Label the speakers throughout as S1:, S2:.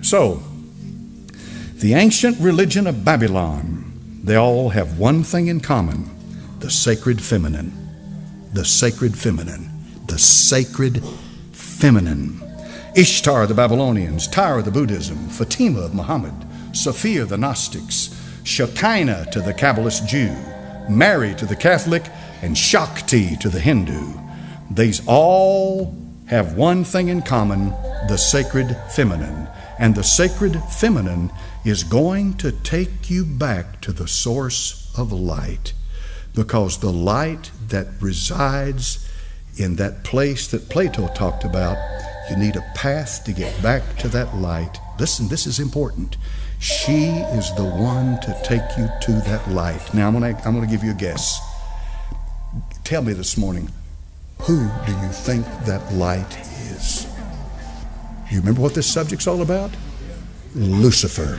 S1: So, the ancient religion of Babylon, they all have one thing in common: the sacred feminine. The sacred feminine. The sacred feminine. Ishtar the Babylonians, Tyre the Buddhism, Fatima of Muhammad, Sophia the Gnostics, Shekinah to the Kabbalist Jew, Mary to the Catholic, and Shakti to the Hindu. These all have one thing in common: the sacred feminine. And the sacred feminine is going to take you back to the source of light, because the light that resides in that place that Plato talked about, you need a path to get back to that light. Listen, this is important. She is the one to take you to that light. Now, I'm going to give you a guess. Tell me this morning, who do you think that light is? You remember what this subject's all about? Lucifer.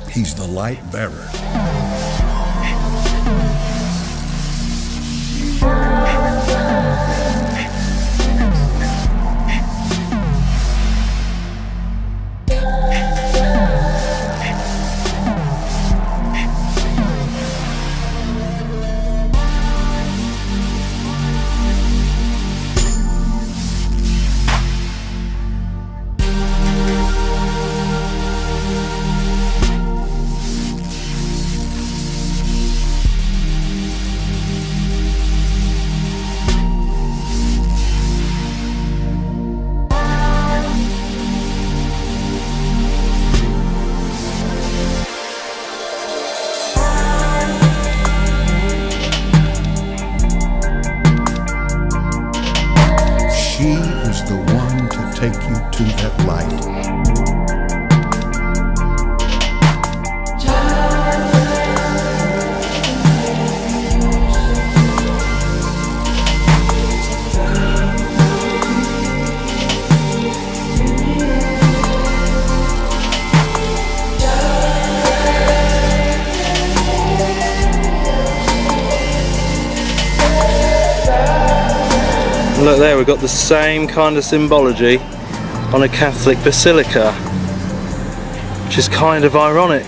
S1: He's the light bearer. She is the one to take you to that light.
S2: Look there, we've got the same kind of symbology on a Catholic basilica, which is kind of ironic.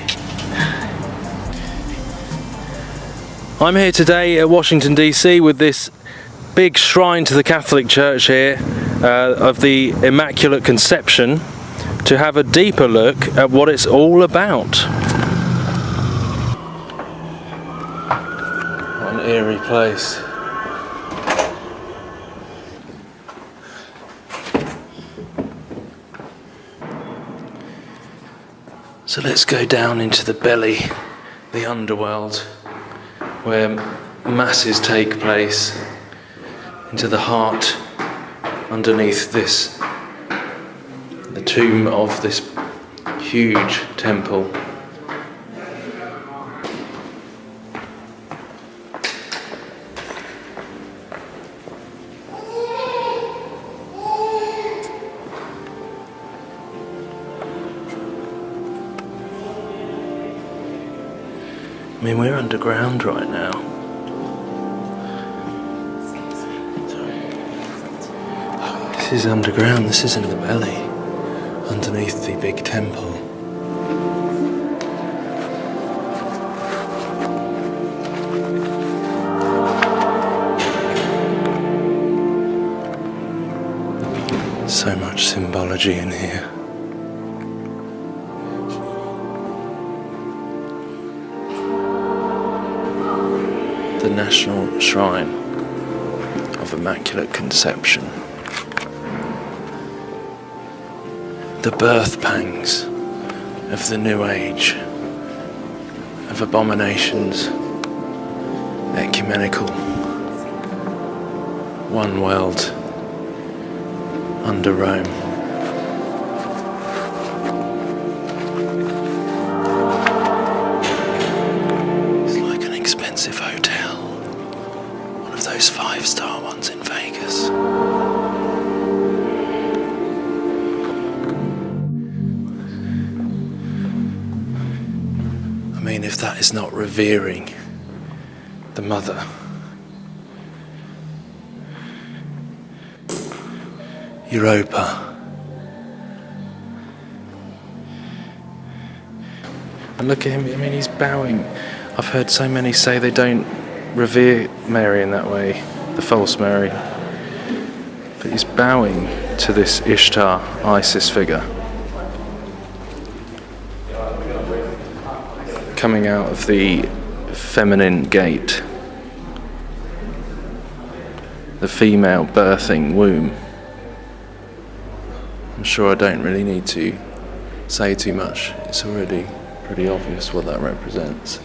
S2: I'm here today at Washington DC with this big shrine to the Catholic Church here of the Immaculate Conception, to have a deeper look at what it's all about. What an eerie place. So let's go down into the belly, the underworld, where masses take place, into the heart underneath this, the tomb of this huge temple. I mean, we're underground right now. This is underground, this isn't the belly, underneath the big temple. So much symbology in here. The National Shrine of Immaculate Conception. The birth pangs of the New Age, of abominations, ecumenical, one world under Rome. It's like an expensive hotel, one of those 5-star ones in Vegas. I mean, if that is not revering the Mother. Europa. And look at him, I mean, he's bowing. I've heard so many say they don't revere Mary in that way, the false Mary. But he's bowing to this Ishtar, Isis figure. Coming out of the feminine gate. The female birthing womb. I'm sure I don't really need to say too much. It's already pretty obvious what that represents.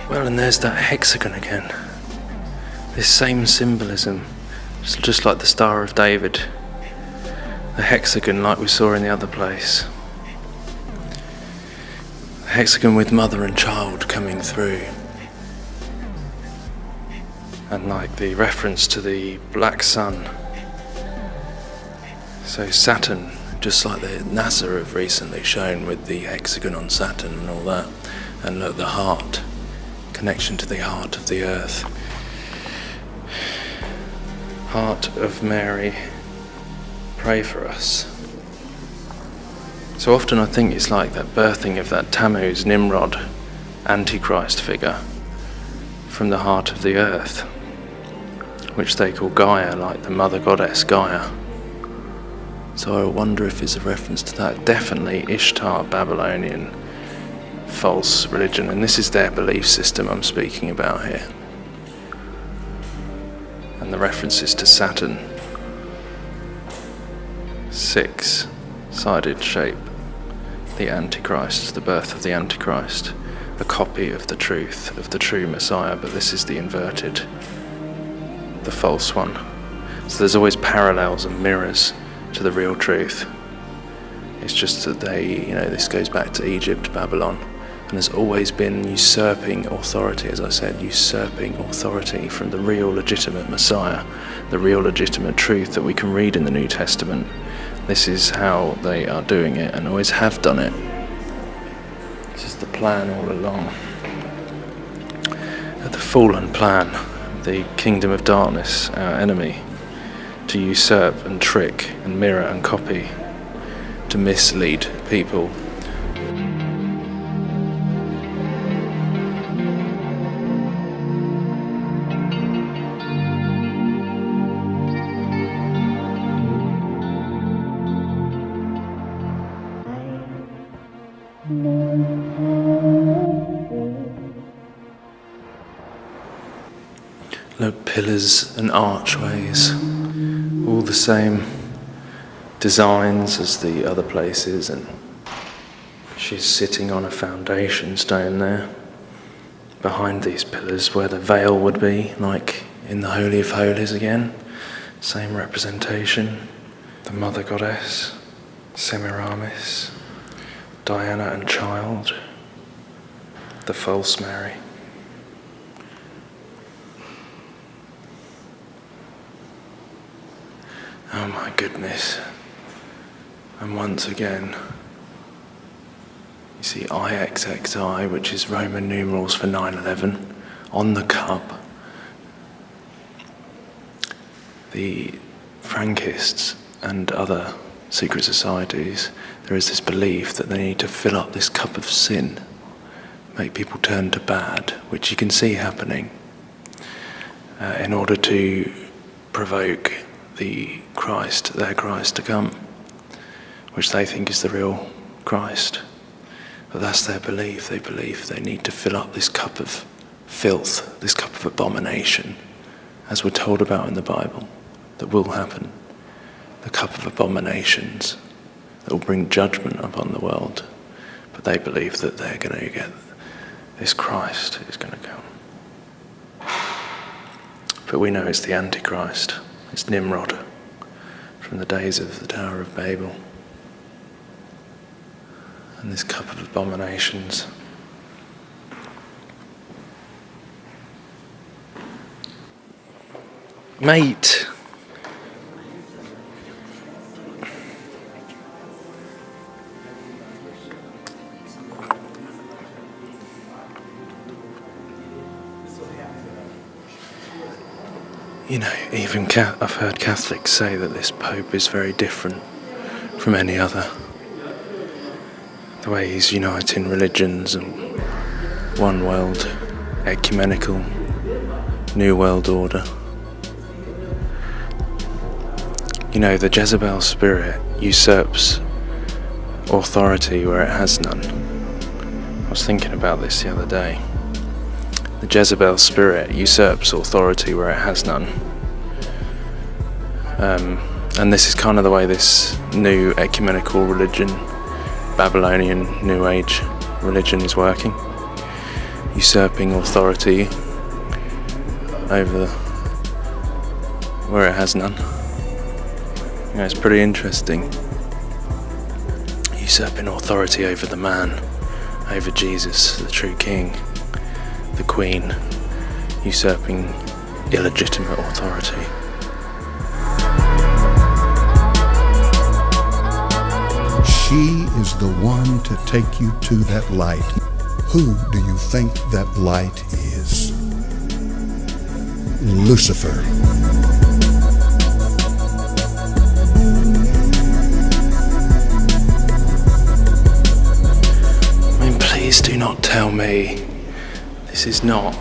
S2: Well, and there's that hexagon again. This same symbolism, just like the Star of David. The hexagon like we saw in the other place. The hexagon with mother and child coming through. And like the reference to the black sun. So Saturn, just like the NASA have recently shown with the hexagon on Saturn and all that. And look, the heart, connection to the heart of the earth. Heart of Mary, pray for us. So often I think it's like that birthing of that Tammuz, Nimrod, antichrist figure from the heart of the earth, which they call Gaia, like the mother goddess Gaia. So I wonder if it's a reference to that. Definitely Ishtar, Babylonian, false religion, and this is their belief system I'm speaking about here. And the references to Saturn. 6-sided shape. The Antichrist, the birth of the Antichrist. A copy of the truth, of the true Messiah, but this is the inverted, the false one. So there's always parallels and mirrors to the real truth. It's just that this goes back to Egypt, Babylon, and there's always been usurping authority, as I said, usurping authority from the real legitimate Messiah, the real legitimate truth that we can read in the New Testament. This is how they are doing it and always have done it. This is the plan all along. The fallen plan, the kingdom of darkness, our enemy, to usurp and trick and mirror and copy, to mislead people. Look, pillars and archways, all the same designs as the other places, and she's sitting on a foundation stone there, behind these pillars where the veil would be, like in the Holy of Holies again, same representation, the Mother Goddess, Semiramis, Diana and child, the false Mary. Oh my goodness. And once again, you see IXXI, which is Roman numerals for 9/11, on the cup. The Frankists and other secret societies, there is this belief that they need to fill up this cup of sin, make people turn to bad, which you can see happening, in order to provoke their Christ to come, which they think is the real Christ. But that's their belief. They believe they need to fill up this cup of filth, this cup of abomination, as we're told about in the Bible, that will happen. The cup of abominations that will bring judgment upon the world. But they believe that they're going to get this Christ is going to come. But we know it's the Antichrist. It's Nimrod from the days of the Tower of Babel. And this cup of abominations. Mate! You know, even I've heard Catholics say that this Pope is very different from any other. The way he's uniting religions and one world, ecumenical, new world order. You know, the Jezebel spirit usurps authority where it has none. I was thinking about this the other day. The Jezebel spirit usurps authority where it has none. And this is kind of the way this new ecumenical religion, Babylonian New Age religion, is working. Usurping authority over where it has none. You know, it's pretty interesting. Usurping authority over the man, over Jesus, the true king, the queen, usurping illegitimate authority.
S1: She is the one to take you to that light. Who do you think that light is? Lucifer.
S2: Please do not tell me this is not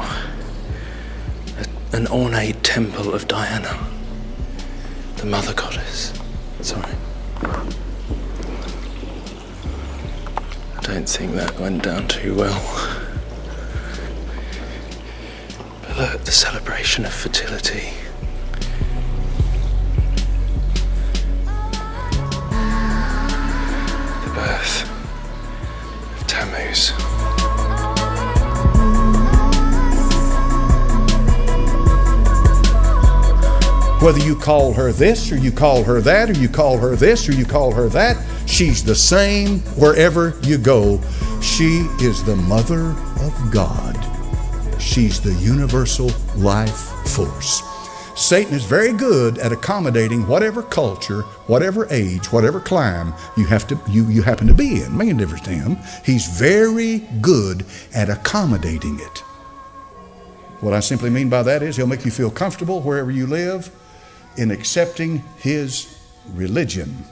S2: an ornate temple of Diana, the mother goddess. Sorry. I don't think that went down too well. But look, the celebration of fertility. The birth of Tammuz.
S1: Whether you call her this, or you call her that, or you call her this, or you call her that, she's the same wherever you go. She is the Mother of God. She's the universal life force. Satan is very good at accommodating whatever culture, whatever age, whatever clime you happen to be in. Making a difference to him. He's very good at accommodating it. What I simply mean by that is he'll make you feel comfortable wherever you live in accepting his religion.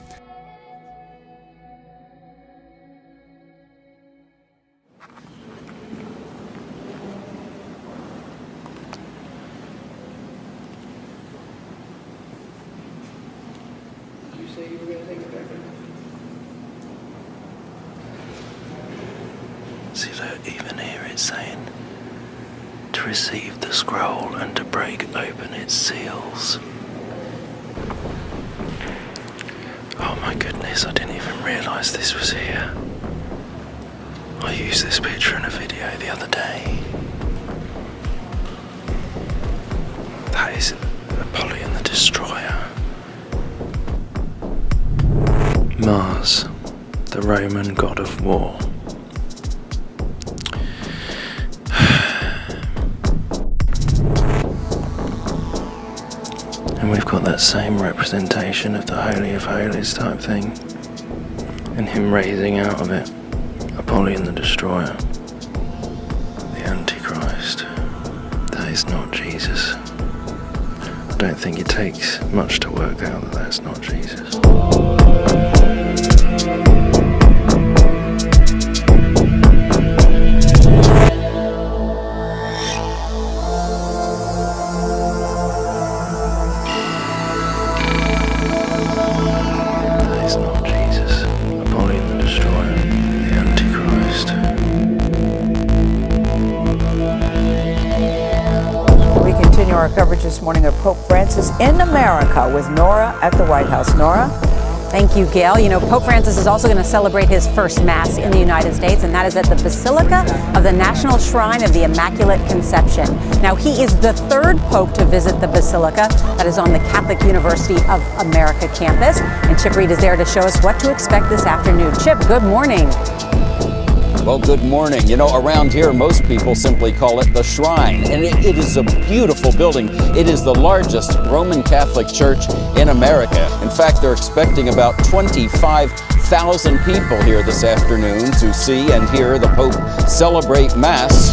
S2: Did you say you were going to take it back? See, look, even here it's saying to receive the scroll and to break open its seals. Oh my goodness, I didn't even realise this was here. I used this picture in a video the other day. That is Apollyon the Destroyer. Mars, the Roman god of war. And we've got that same representation of the Holy of Holies type thing, and him raising out of it Apollyon the Destroyer, the antichrist. That is not Jesus. I don't think it takes much to work out that that's not Jesus.
S3: Our coverage this morning of Pope Francis in America with Nora at the White House. Nora?
S4: Thank you, Gail. You know, Pope Francis is also going to celebrate his first Mass in the United States, and that is at the Basilica of the National Shrine of the Immaculate Conception. Now, he is the third Pope to visit the Basilica that is on the Catholic University of America campus. And Chip Reed is there to show us what to expect this afternoon. Chip, good morning.
S5: Well, good morning. You know, around here, most people simply call it the Shrine, and it is a beautiful building. It is the largest Roman Catholic church in America. In fact, they're expecting about 25,000 people here this afternoon to see and hear the Pope celebrate Mass.